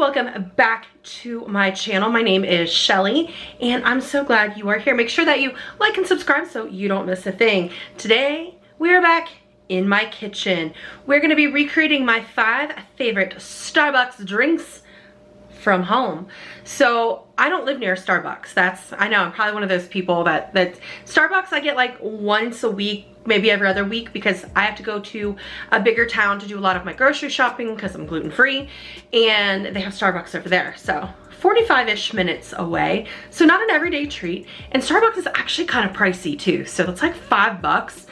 welcome back to my channel. My name is Shelly and I'm so glad you are here. Make sure that you like and subscribe so you don't miss a thing. Today we are back in my kitchen. We're gonna be recreating my 5 favorite Starbucks drinks from home. So I don't live near Starbucks. I know I'm probably one of those people that Starbucks I get like once a week, maybe every other week, because I have to go to a bigger town to do a lot of my grocery shopping because I'm gluten-free, and they have Starbucks over there. So 45-ish minutes away. So not an everyday treat. And Starbucks is actually kind of pricey too. So it's like $5.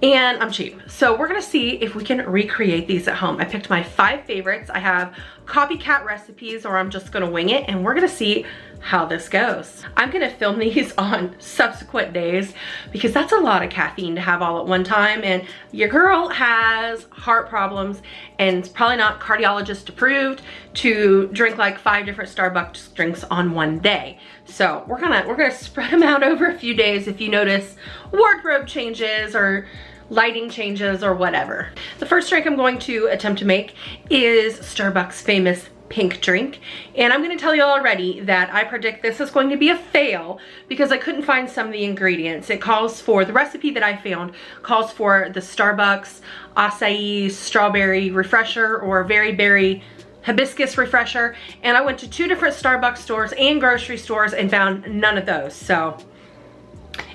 And I'm cheap. So we're gonna see if we can recreate these at home. I picked my 5 favorites. I have copycat recipes, or I'm just gonna wing it, and we're gonna see how this goes. I'm gonna film these on subsequent days because that's a lot of caffeine to have all at one time, and your girl has heart problems and it's probably not cardiologist approved to drink like 5 different Starbucks drinks on one day. So we're gonna spread them out over a few days if you notice wardrobe changes or lighting changes or whatever. The first drink I'm going to attempt to make is Starbucks' famous pink drink. And I'm gonna tell you already that I predict this is going to be a fail because I couldn't find some of the ingredients. It calls for, the recipe that I found calls for the Starbucks acai strawberry refresher or very berry hibiscus refresher. And I went to 2 different Starbucks stores and grocery stores and found none of those. So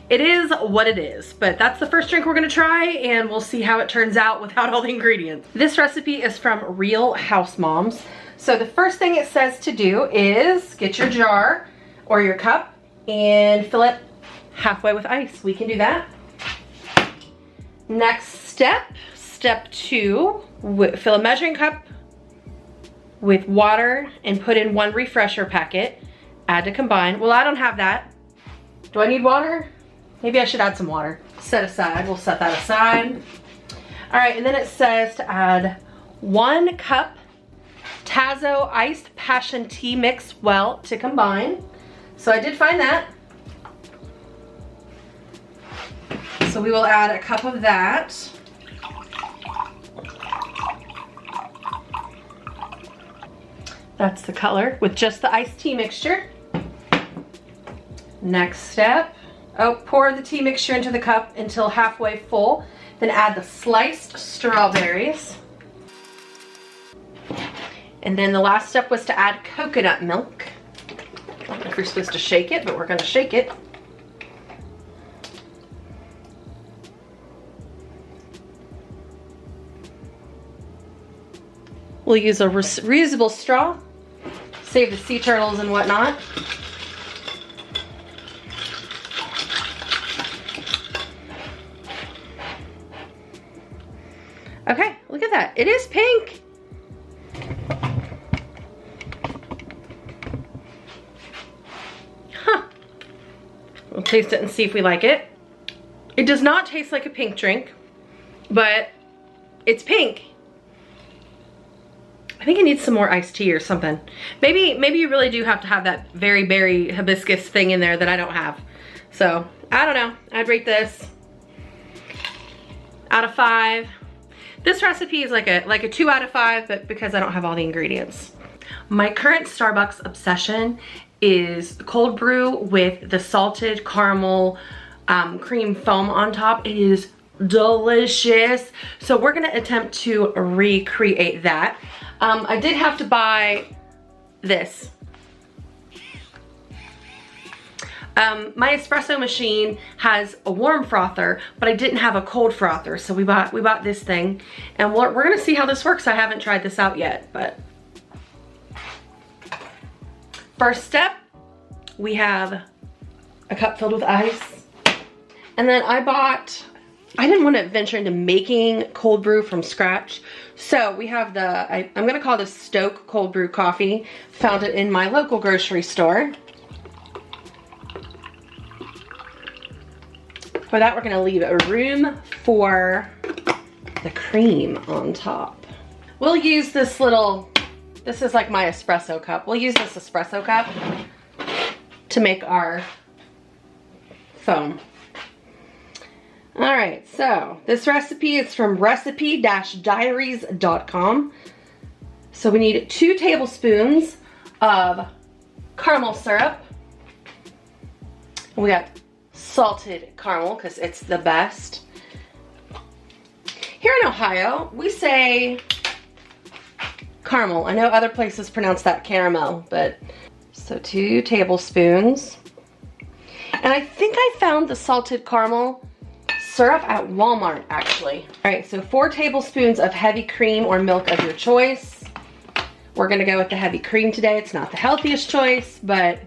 it is what it is, but that's the first drink we're gonna try, and we'll see how it turns out without all the ingredients. This recipe is from Real House Moms. So the first thing it says to do is get your jar or your cup and fill it halfway with ice. We can do that. Next step, step 2, fill a measuring cup with water and put in 1 refresher packet. Add to combine. Well, I don't have that. Do I need water? Maybe I should add some water. Set aside, we'll set that aside. All right, and then it says to add 1 cup Tazo iced passion tea mix well to combine. So I did find that. So we will add a cup of that. That's the color with just the iced tea mixture. Next step. Pour the tea mixture into the cup until halfway full. Then add the sliced strawberries. And then the last step was to add coconut milk. I don't know if you're supposed to shake it, but we're gonna shake it. We'll use a reusable straw. Save the sea turtles and whatnot. Okay, look at that. It is pink. Huh. We'll taste it and see if we like it. It does not taste like a pink drink, but it's pink. I think it needs some more iced tea or something. Maybe you really do have to have that very berry hibiscus thing in there that I don't have. So, I don't know. I'd rate this out of 5. This recipe is like a 2 out of 5, but because I don't have all the ingredients. My current Starbucks obsession is cold brew with the salted caramel cream foam on top. It is delicious. So we're gonna attempt to recreate that. I did have to buy this. My espresso machine has a warm frother, but I didn't have a cold frother, so we bought this thing, and we're gonna see how this works. I haven't tried this out yet, but first step, we have a cup filled with ice, and then I didn't want to venture into making cold brew from scratch, so we have I'm gonna call this Stoke cold brew coffee. Found it in my local grocery store. For that, we're gonna leave a room for the cream on top. We'll use this is like my espresso cup. We'll use this espresso cup to make our foam. All right, so this recipe is from recipe-diaries.com. So we need 2 tablespoons of caramel syrup. We got salted caramel because it's the best. Here in Ohio, we say caramel. I know other places pronounce that caramel, but so 2 tablespoons. And I think I found the salted caramel syrup at Walmart, actually. All right, so 4 tablespoons of heavy cream or milk of your choice. We're gonna go with the heavy cream today. It's not the healthiest choice, but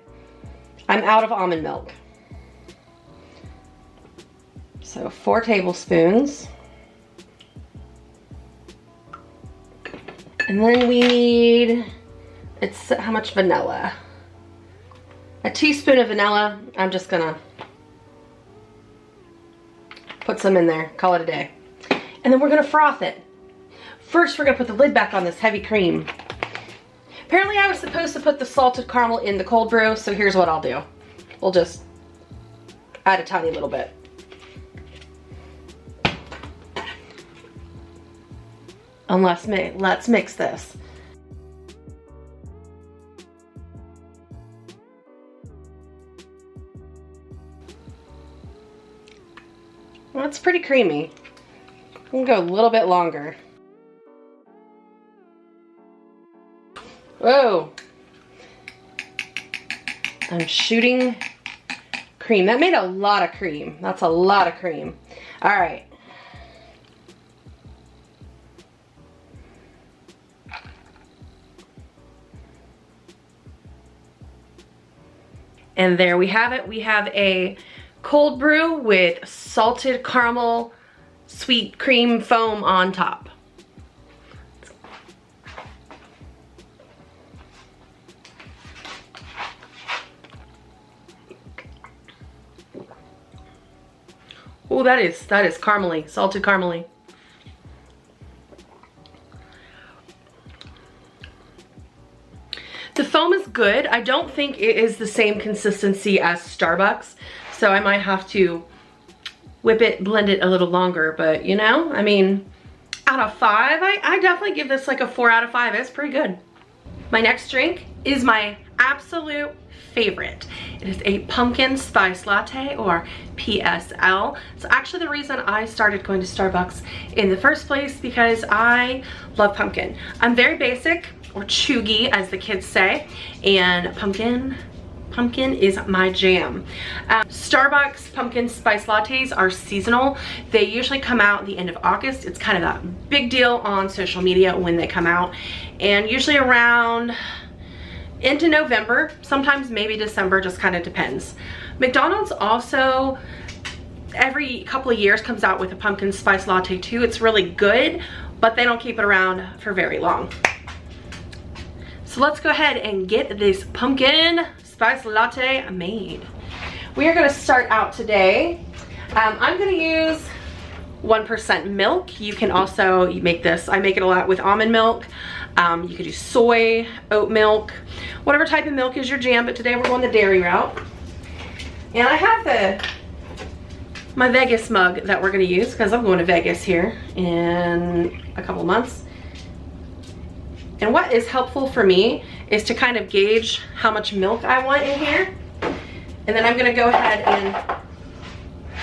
I'm out of almond milk. So 4 tablespoons. And then we need, it's how much vanilla? A teaspoon of vanilla. I'm just gonna put some in there, call it a day. And then we're gonna froth it. First, we're gonna put the lid back on this heavy cream. Apparently I was supposed to put the salted caramel in the cold brew, so here's what I'll do. We'll just add a tiny little bit. And let's mix this. Well, it's pretty creamy. I'm gonna go a little bit longer. Whoa. I'm shooting cream. That made a lot of cream. That's a lot of cream. All right. And there we have it. We have a cold brew with salted caramel sweet cream foam on top. Oh, that is caramely, salted caramely. The foam is good. I don't think it is the same consistency as Starbucks, so I might have to whip it, blend it a little longer, but you know, I mean, out of 5, I definitely give this like a 4 out of 5. It's pretty good. My next drink is my absolute favorite. It is a pumpkin spice latte, or PSL. It's actually the reason I started going to Starbucks in the first place, because I love pumpkin. I'm very basic, or chuggy as the kids say, and pumpkin is my jam. Starbucks pumpkin spice lattes are seasonal. They usually come out at the end of August. It's kind of that big deal on social media when they come out, and usually around into November, sometimes maybe December, just kind of depends. McDonald's also every couple of years comes out with a pumpkin spice latte too. It's really good, but they don't keep it around for very long. So let's go ahead and get this pumpkin spice latte made. We are gonna start out today. I'm gonna use 1% milk. You can also make this, I make it a lot with almond milk. You could use soy, oat milk, whatever type of milk is your jam, but today we're going the dairy route. And I have my Vegas mug that we're gonna use because I'm going to Vegas here in a couple months. And what is helpful for me is to kind of gauge how much milk I want in here. And then I'm gonna go ahead and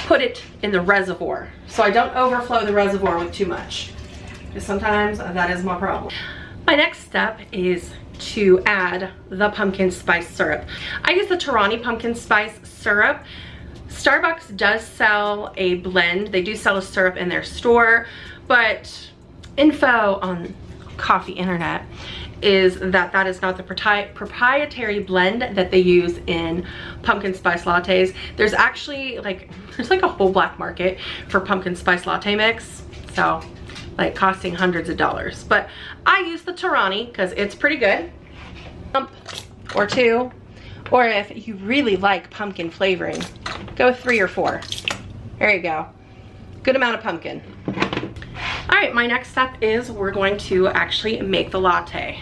put it in the reservoir, so I don't overflow the reservoir with too much, because sometimes that is my problem. My next step is to add the pumpkin spice syrup. I use the Torani pumpkin spice syrup. Starbucks does sell a blend. They do sell a syrup in their store, but info on coffee internet is that that is not the proprietary blend that they use in pumpkin spice lattes. There's actually there's like a whole black market for pumpkin spice latte mix, so like costing hundreds of dollars. But I use the Torani because it's pretty good. Or 2, or if you really like pumpkin flavoring, go 3 or 4. There you go. Good amount of pumpkin. All right, my next step is we're going to actually make the latte.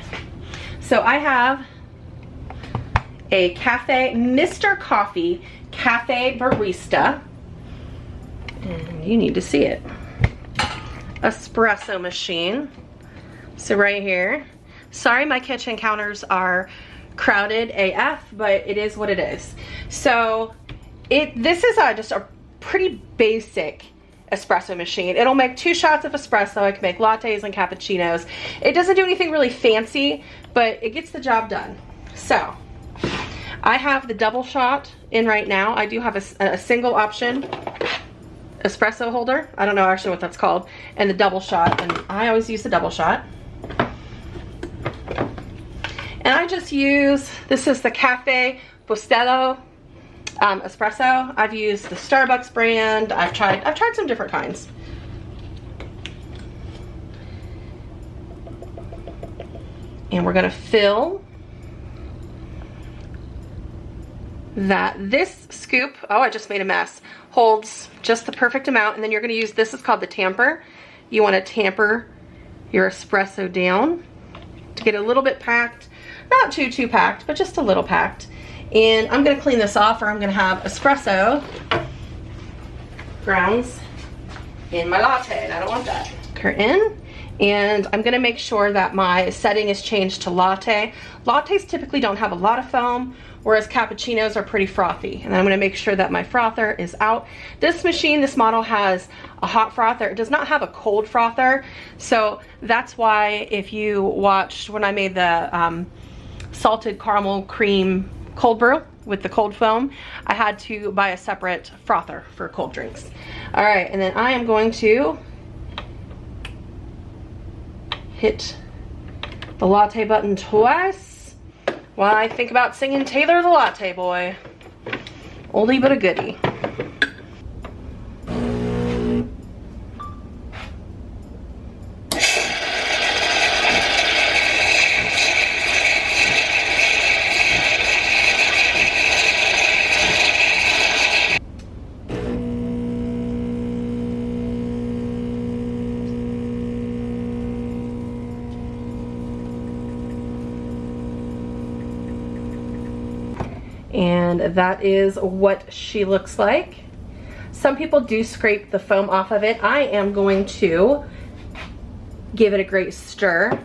So I have a Mr. Coffee Cafe Barista, and you need to see it. Espresso machine. So right here. Sorry, my kitchen counters are crowded AF, but it is what it is. So this is just a pretty basic espresso machine. It'll make 2 shots of espresso. I can make lattes and cappuccinos. It doesn't do anything really fancy, but it gets the job done. So I have the double shot in right now. I do have a single option espresso holder. I don't know actually what that's called. And the double shot, and I always use the double shot. And I just use, this is the Cafe Bustelo espresso. I've used the Starbucks brand. I've tried some different kinds. And we're gonna fill that. This scoop, oh, I just made a mess, holds just the perfect amount. And then you're gonna use, this is called the tamper. You wanna tamper your espresso down to get a little bit packed. Not too packed, but just a little packed. And I'm gonna clean this off, or I'm gonna have espresso grounds in my latte, and I don't want that. Curtain. And I'm gonna make sure that my setting is changed to latte. Lattes typically don't have a lot of foam, whereas cappuccinos are pretty frothy. And I'm gonna make sure that my frother is out. This machine, this model has a hot frother. It does not have a cold frother. So that's why if you watched when I made the salted caramel cream cold brew with the cold foam, I had to buy a separate frother for cold drinks. All right, and then I am going to hit the latte button twice while I think about singing Taylor the Latte Boy. Oldie but a goodie. And that is what she looks like. Some people do scrape the foam off of it. I am going to give it a great stir.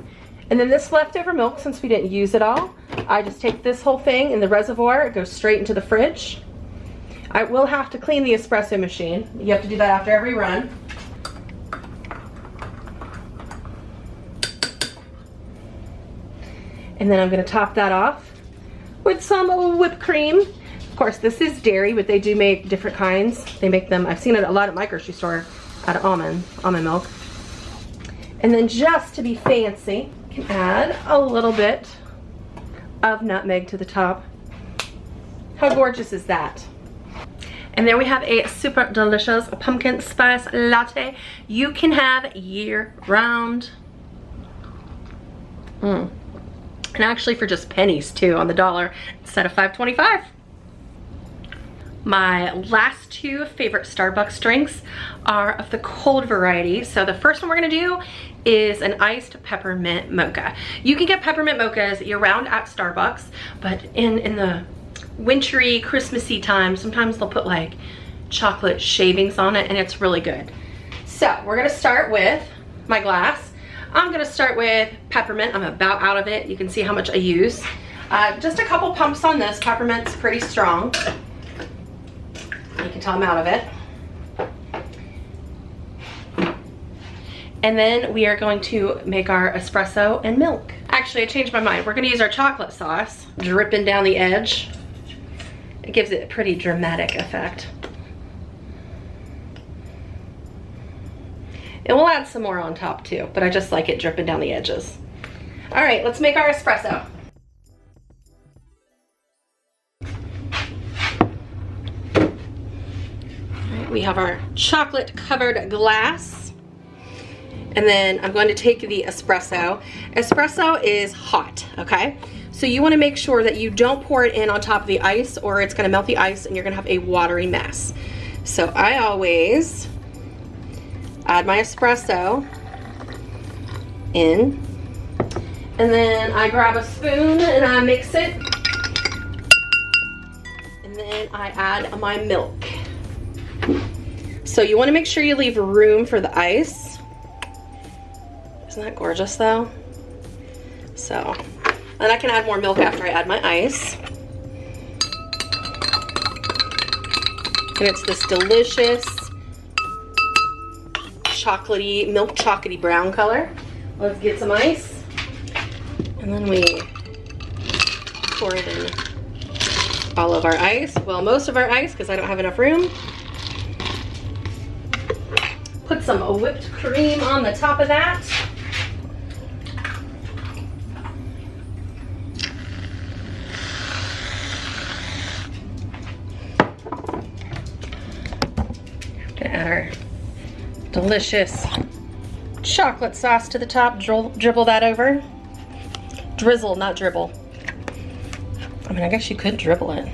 And then this leftover milk, since we didn't use it all, I just take this whole thing in the reservoir, it goes straight into the fridge. I will have to clean the espresso machine. You have to do that after every run. And then I'm gonna top that off with some whipped cream. Of course, this is dairy, but they do make different kinds. They make them, I've seen it a lot at my grocery store, out of almond milk. And then just to be fancy, you can add a little bit of nutmeg to the top. How gorgeous is that? And there we have a super delicious pumpkin spice latte you can have year round. And actually for just pennies too, on the dollar instead of $5.25. My last 2 favorite Starbucks drinks are of the cold variety. So the first one we're gonna do is an iced peppermint mocha. You can get peppermint mochas year round at Starbucks, but in the wintry, Christmassy time, sometimes they'll put like chocolate shavings on it, and it's really good. So we're gonna start with my glass. I'm gonna start with peppermint. I'm about out of it. You can see how much I use. Just a couple pumps on this. Peppermint's pretty strong. You can tell I'm out of it. And then we are going to make our espresso and milk. Actually, I changed my mind. We're gonna use our chocolate sauce, dripping down the edge. It gives it a pretty dramatic effect. And we'll add some more on top too, but I just like it dripping down the edges. All right, let's make our espresso. All right, we have our chocolate covered glass. And then I'm going to take the espresso. Espresso is hot, okay? So you wanna make sure that you don't pour it in on top of the ice, or it's gonna melt the ice and you're gonna have a watery mess. So I always add my espresso in, and then I grab a spoon and I mix it, and then I add my milk. So you want to make sure you leave room for the ice. Isn't that gorgeous though? So, and I can add more milk after I add my ice. And it's this delicious chocolatey, milk chocolatey brown color. Let's get some ice. And then we pour in all of our ice. Well, most of our ice, because I don't have enough room. Put some whipped cream on the top of that. Gonna add our delicious chocolate sauce to the top. Dribble that over. Drizzle, not dribble. I mean, I guess you could dribble it.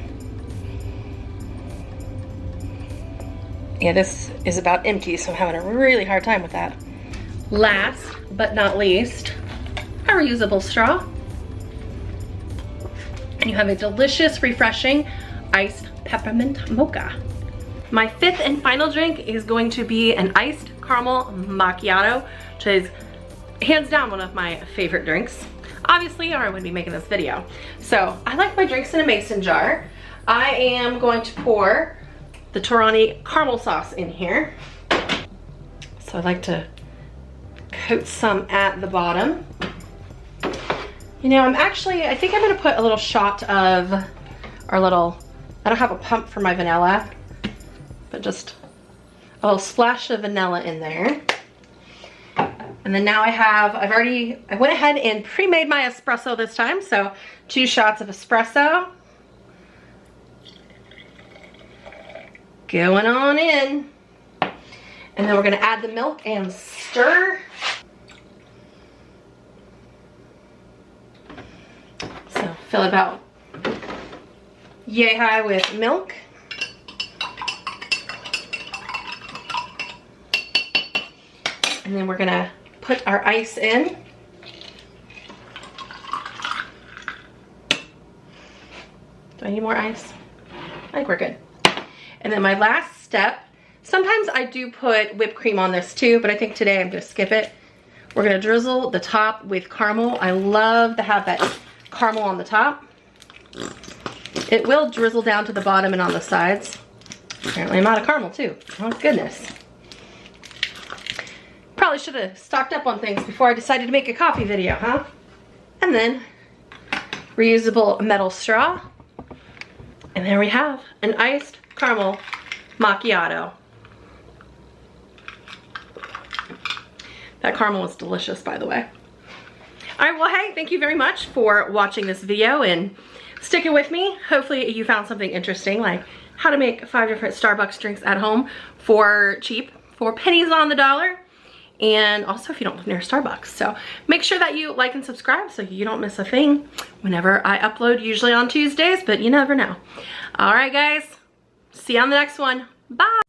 Yeah, this is about empty, so I'm having a really hard time with that. Last but not least, a reusable straw. And you have a delicious, refreshing iced peppermint mocha. My fifth and final drink is going to be an iced caramel macchiato, which is hands down one of my favorite drinks. Obviously, or I wouldn't be making this video. So I like my drinks in a mason jar. I am going to pour the Torani caramel sauce in here. So I like to coat some at the bottom. You know, I think I'm gonna put a little shot of our little, I don't have a pump for my vanilla, but just a little splash of vanilla in there. And then now I went ahead and pre-made my espresso this time. So 2 shots of espresso. Going on in. And then we're gonna add the milk and stir. So fill it about yay high with milk. And then we're gonna put our ice in. Do I need more ice? I think we're good. And then my last step, sometimes I do put whipped cream on this too, but I think today I'm gonna skip it. We're gonna drizzle the top with caramel. I love to have that caramel on the top. It will drizzle down to the bottom and on the sides. Apparently I'm out of caramel too. Oh goodness. Probably should have stocked up on things before I decided to make a coffee video, huh? And then reusable metal straw. And there we have an iced caramel macchiato. That caramel is delicious, by the way. All right, well, hey, thank you very much for watching this video and sticking with me. Hopefully you found something interesting, like how to make 5 different Starbucks drinks at home for cheap, for pennies on the dollar. And also if you don't live near Starbucks. So make sure that you like and subscribe so you don't miss a thing whenever I upload, usually on Tuesdays, but you never know. All right, guys, see you on the next one. Bye.